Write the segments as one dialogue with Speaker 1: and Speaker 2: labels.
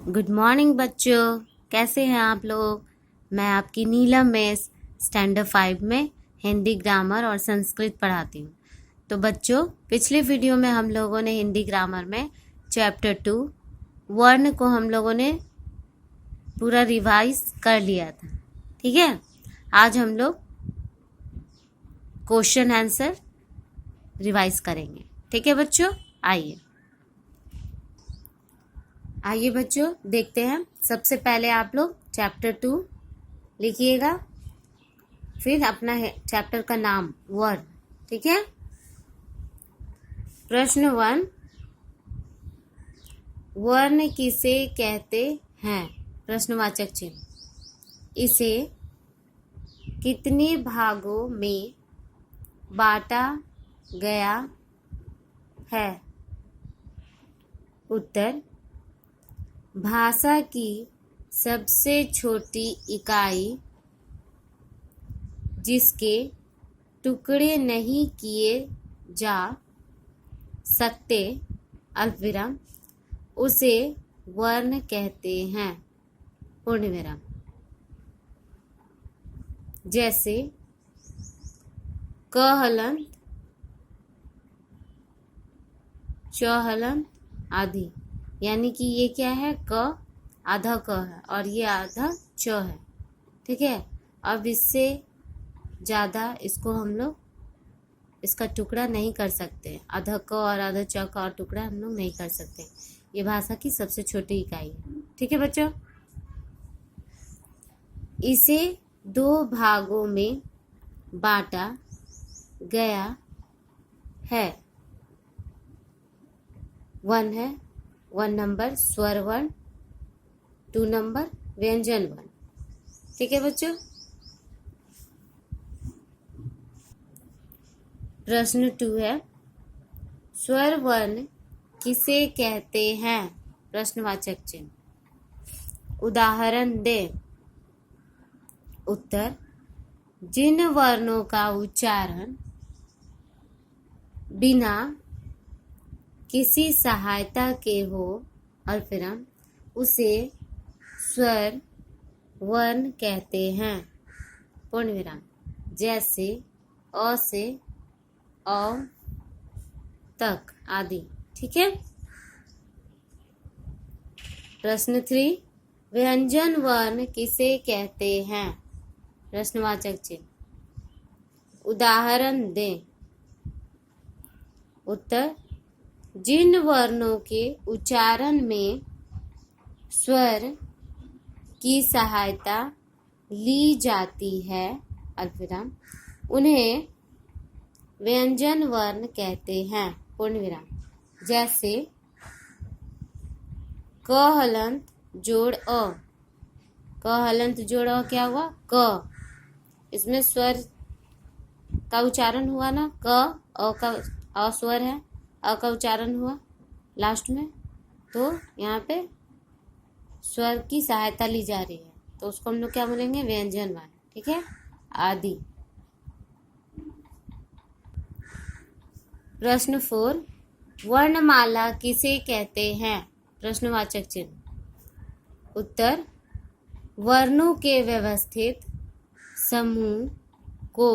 Speaker 1: Good morning बच्चों, कैसे हैं आप लोग। मैं आपकी नीलम मिस स्टैंडर्ड 5 में हिंदी ग्रामर और संस्कृत पढ़ाती हूँ। तो बच्चों, पिछले वीडियो में हम लोगों ने हिंदी ग्रामर में चैप्टर 2 वर्ण को हम लोगों ने पूरा रिवाइज कर लिया था। ठीक है, आज हम लोग क्वेश्चन आंसर रिवाइज करेंगे। ठीक है बच्चों, आइए बच्चों देखते हैं। सबसे पहले आप लोग चैप्टर 2 लिखिएगा, फिर अपना चैप्टर का नाम वर्ण। ठीक है। प्रश्न 1, वर्ण किसे कहते हैं? प्रश्नवाचक चिन्ह। इसे कितने भागों में बांटा गया है? उत्तर, भाषा की सबसे छोटी इकाई जिसके टुकड़े नहीं किए जा सकते अल्पविराम उसे वर्ण कहते हैं पूर्णविराम। जैसे क हलंत, च हलंत आदि, यानी कि ये क्या है? क आधा क है और ये आधा च है। ठीक है। अब इससे ज़्यादा इसको हम लोग इसका टुकड़ा नहीं कर सकते। आधा क और आधा च का टुकड़ा हम लोग नहीं कर सकते। ये भाषा की सबसे छोटी इकाई है। ठीक है बच्चों। इसे 2 भागों में बांटा गया है। 1 है 1 नंबर स्वर वर्ण, 2 नंबर व्यंजन वर्ण। ठीक है बच्चों। प्रश्न 2 है, स्वर वर्ण किसे कहते हैं? प्रश्नवाचक चिन्ह। उदाहरण दे। उत्तर, जिन वर्णों का उच्चारण बिना किसी सहायता के हो अल्पविराम उसे स्वर वर्ण कहते हैं पूर्णविराम। जैसे अ से औ तक आदि। ठीक है। प्रश्न 3, व्यंजन वर्ण किसे कहते हैं? प्रश्नवाचक चिन्ह। उदाहरण दें। उत्तर, जिन वर्णों के उच्चारण में स्वर की सहायता ली जाती है अल्पविराम उन्हें व्यंजन वर्ण कहते हैं पूर्णविराम। जैसे क हलंत जोड़ अ, क हलंत जोड़ अ क्या हुआ? क। इसमें स्वर का उच्चारण हुआ ना, क अ का अ स्वर है, अ का उच्चारण हुआ लास्ट में, तो यहाँ पे स्वर की सहायता ली जा रही है, तो उसको हम लोग क्या बोलेंगे? व्यंजन वर्ण। ठीक है। आदि। प्रश्न 4, वर्णमाला किसे कहते हैं? प्रश्नवाचक चिन्ह। उत्तर, वर्णों के व्यवस्थित समूह को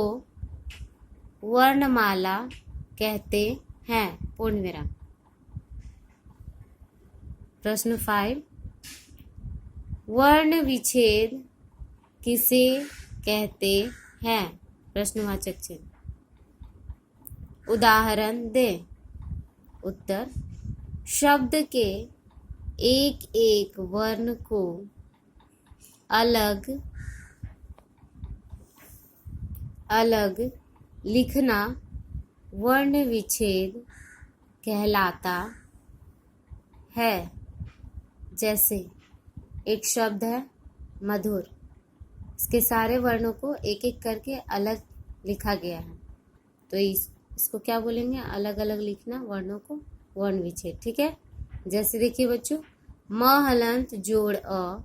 Speaker 1: वर्णमाला कहते हैं पूर्णविराम। प्रश्न 5, वर्ण विच्छेद किसे कहते हैं? प्रश्नवाचक चिन्ह। उदाहरण दे। उत्तर, शब्द के एक एक वर्ण को अलग अलग लिखना वर्ण विच्छेद कहलाता है। जैसे एक शब्द है मधुर, इसके सारे वर्णों को एक एक करके अलग लिखा गया है, तो इसको क्या बोलेंगे? अलग अलग लिखना वर्णों को वर्ण विच्छेद। ठीक है। जैसे देखिए बच्चों, म हलंत जोड़ अ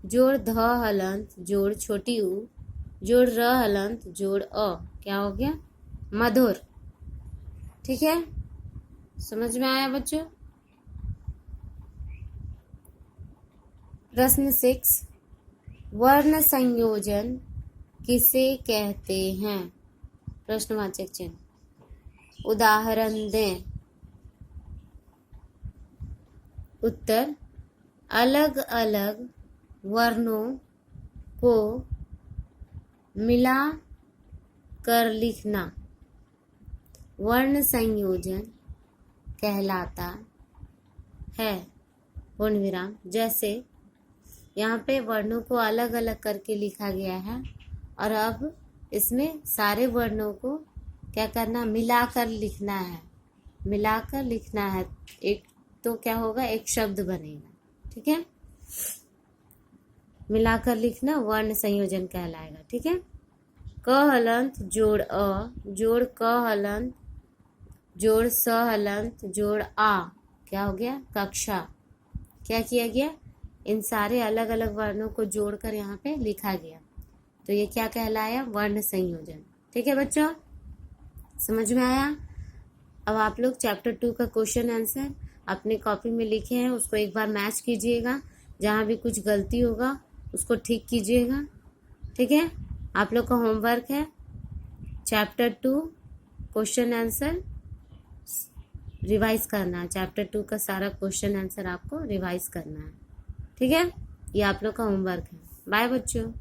Speaker 1: जोड़ ध हलंत जोड़ छोटी ऊ जोड़ र हलंत जोड़ अ, क्या हो गया? मधुर। ठीक है, समझ में आया बच्चों? प्रश्न 6, वर्ण संयोजन किसे कहते हैं? प्रश्नवाचक चिन्ह। उदाहरण दें। उत्तर, अलग अलग वर्णों को मिला कर लिखना वर्ण संयोजन कहलाता है। पूर्ण विराम। जैसे यहाँ पे वर्णों को अलग अलग करके लिखा गया है और अब इसमें सारे वर्णों को क्या करना, मिलाकर लिखना है। मिलाकर लिखना है, एक तो क्या होगा, एक शब्द बनेगा। ठीक है, मिलाकर लिखना वर्ण संयोजन कहलाएगा। ठीक है। क हलंत जोड़ अ जोड़ क हलंत जोड़ स हलंत जोड़ आ, क्या हो गया, कक्षा। क्या किया गया, इन सारे अलग अलग वर्णों को जोड़कर यहाँ पे लिखा गया, तो ये क्या कहलाया, वर्ण संयोजन। ठीक है बच्चों, समझ में आया? अब आप लोग चैप्टर 2 का क्वेश्चन आंसर अपने कॉपी में लिखे हैं, उसको एक बार मैच कीजिएगा। जहाँ भी कुछ गलती होगा उसको ठीक कीजिएगा। ठीक है, आप लोग का होमवर्क है चैप्टर 2 क्वेश्चन आंसर रिवाइज करना है। चैप्टर 2 का सारा क्वेश्चन आंसर आपको रिवाइज करना है। ठीक है, ये आप लोग का होमवर्क है। बाय बच्चों।